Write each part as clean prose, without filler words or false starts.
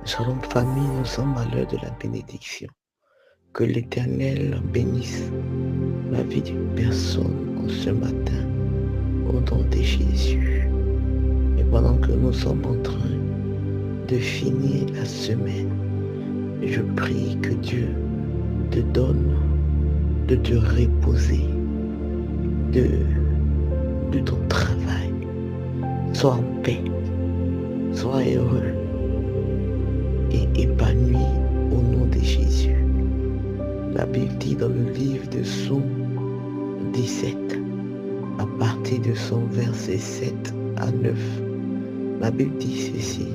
Shalom famille, nous sommes à l'heure de la bénédiction. Que l'Éternel bénisse la vie d'une personne en ce matin au nom de Jésus. Et pendant que nous sommes en train de finir la semaine, je prie que Dieu te donne de te reposer de ton travail. Sois en paix, sois heureux et épanoui au nom de Jésus. La Bible dit dans le livre de Psaume 17, à partir de son verset 7 à 9, la Bible dit ceci: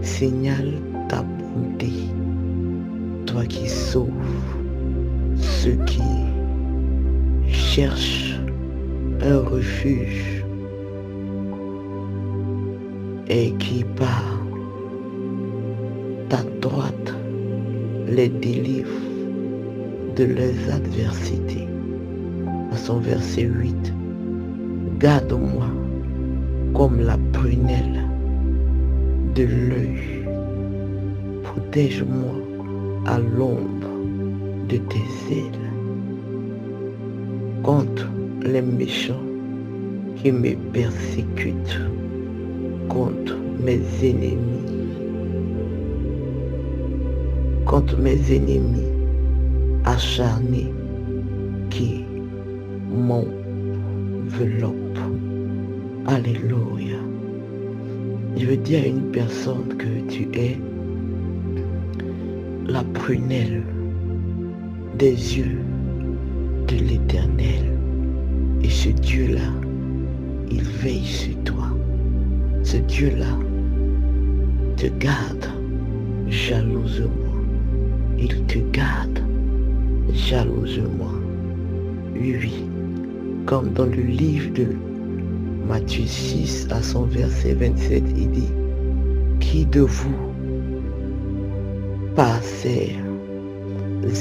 signale ta bonté, toi qui sauves ceux qui cherchent un refuge et qui par ta droite les délivre de leurs adversités. À son verset 8, garde-moi comme la prunelle de l'œil, protège-moi à l'ombre de tes ailes contre les méchants qui me persécutent, contre mes ennemis acharnés qui m'enveloppent. Alléluia. Je veux dire à une personne que tu es la prunelle des yeux de l'Éternel. Et ce Dieu-là, il veille sur toi. Ce Dieu-là te garde jalousement. Il te garde jalousement. Oui, comme dans le livre de Matthieu 6 à son verset 27, il dit: qui de vous, par ses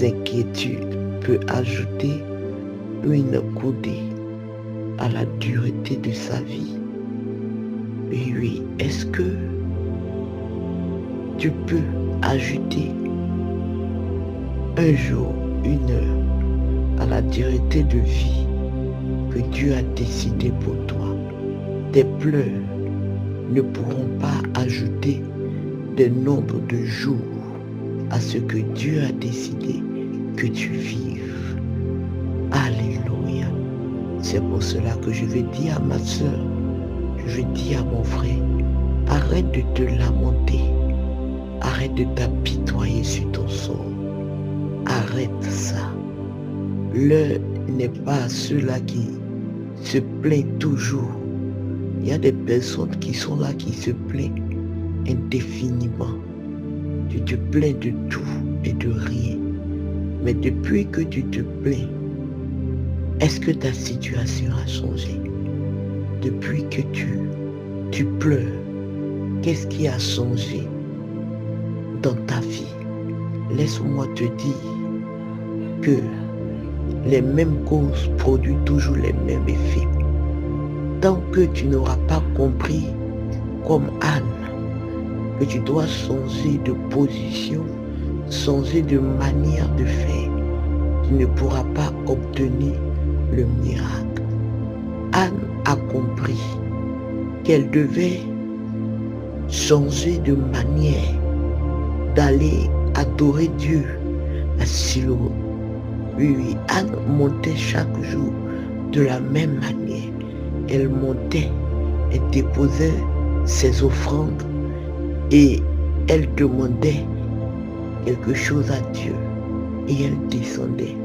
inquiétudes, peut ajouter une coudée à la dureté de sa vie? Oui, est-ce que tu peux ajouter un jour, une heure à la dureté de vie que Dieu a décidé pour toi? Tes pleurs ne pourront pas ajouter des nombres de jours à ce que Dieu a décidé que tu vives. Alléluia. C'est pour cela que je vais dire à ma soeur, je vais dire à mon frère, arrête de te lamenter, arrête de t'apitoyer sur ton sort. Arrête ça. L'heure n'est pas à ceux-là qui se plaignent toujours. Il y a des personnes qui sont là, qui se plaignent indéfiniment. Tu te plains de tout et de rien. Mais depuis que tu te plains, est-ce que ta situation a changé? Depuis que tu pleures, qu'est-ce qui a changé dans ta vie? Laisse-moi te dire que les mêmes causes produisent toujours les mêmes effets. Tant que tu n'auras pas compris, comme Anne, que tu dois changer de position, changer de manière de faire, tu ne pourras pas obtenir le miracle. Anne a compris qu'elle devait changer de manière d'aller adorer Dieu à Silo. Oui, Anne montait chaque jour de la même manière. Elle montait, elle déposait ses offrandes et elle demandait quelque chose à Dieu et elle descendait.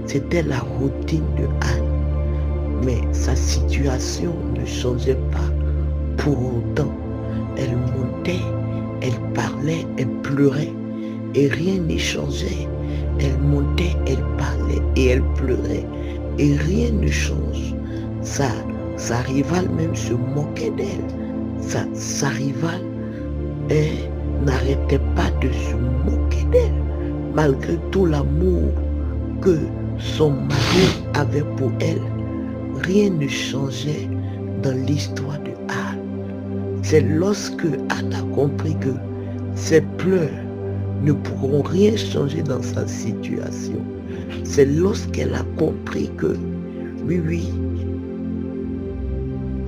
C'était la routine de Anne, mais sa situation ne changeait pas. Pour autant, elle montait, elle parlait, elle pleurait et rien n'y changeait. Elle montait, elle parlait et elle pleurait et rien ne change. Sa rivale même se moquait d'elle. Sa rivale n'arrêtait pas de se moquer d'elle, malgré tout l'amour que son mari avait pour elle. Rien ne changeait dans l'histoire de Anne. C'est lorsque Anne a compris que Ses pleurs ne pourront rien changer dans sa situation. C'est lorsqu'elle a compris que, oui,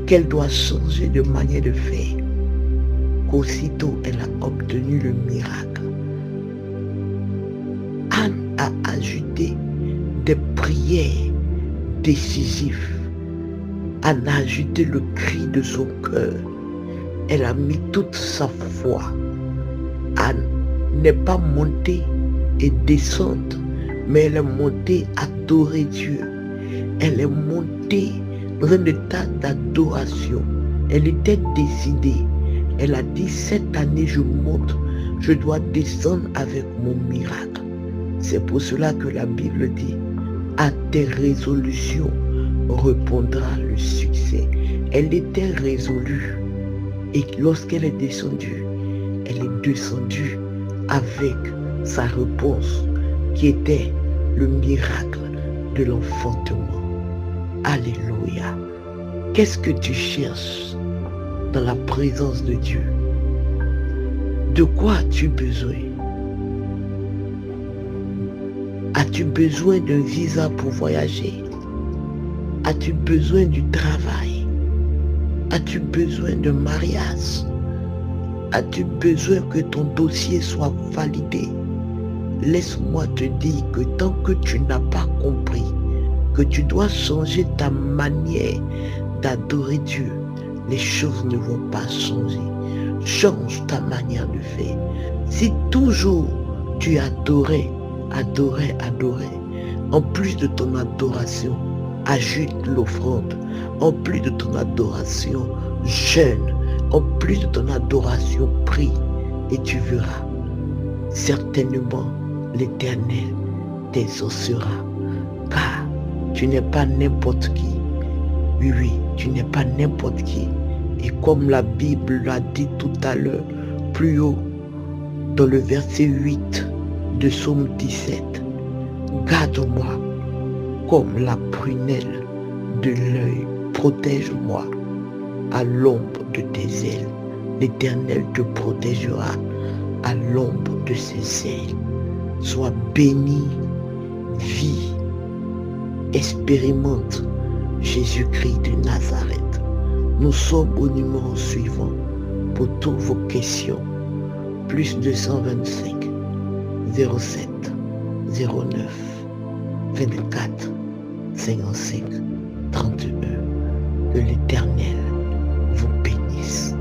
qu'elle doit changer de manière de faire, qu'aussitôt elle a obtenu le miracle. Anne a ajouté des prières décisives. Anne a ajouté le cri de son cœur. Elle a mis toute sa foi. Anne n'est pas montée et descendue, mais elle est montée adorer Dieu. Elle est montée dans un état d'adoration. Elle était décidée. Elle a dit, cette année je monte, je dois descendre avec mon miracle. C'est pour cela que la Bible dit, à tes résolutions répondra le succès. Elle était résolue. Et lorsqu'elle est descendue avec sa réponse qui était le miracle de l'enfantement. Alléluia. Qu'est-ce que tu cherches dans la présence de Dieu? De quoi as-tu besoin? As-tu besoin d'un visa pour voyager? As-tu besoin du travail? As-tu besoin de mariage? As-tu besoin que ton dossier soit validé? Laisse-moi te dire que tant que tu n'as pas compris que tu dois changer ta manière d'adorer Dieu, les choses ne vont pas changer. Change ta manière de faire. Si toujours tu adorais, en plus de ton adoration, ajoute l'offrande. En plus de ton adoration, jeûne. En plus de ton adoration, prie. Et tu verras, certainement, l'Éternel t'exaucera. Car tu n'es pas n'importe qui. Oui, tu n'es pas n'importe qui. Et comme la Bible l'a dit tout à l'heure, plus haut, dans le verset 8 de Psaume 17, garde-moi comme la prunelle de l'œil, protège-moi à l'ombre de tes ailes. L'Éternel te protégera à l'ombre de ses ailes. Sois béni, vis, expérimente Jésus-Christ de Nazareth. Nous sommes au numéro suivant pour toutes vos questions. Plus 225 07 09 24 55 31. Que l'Éternel vous bénisse.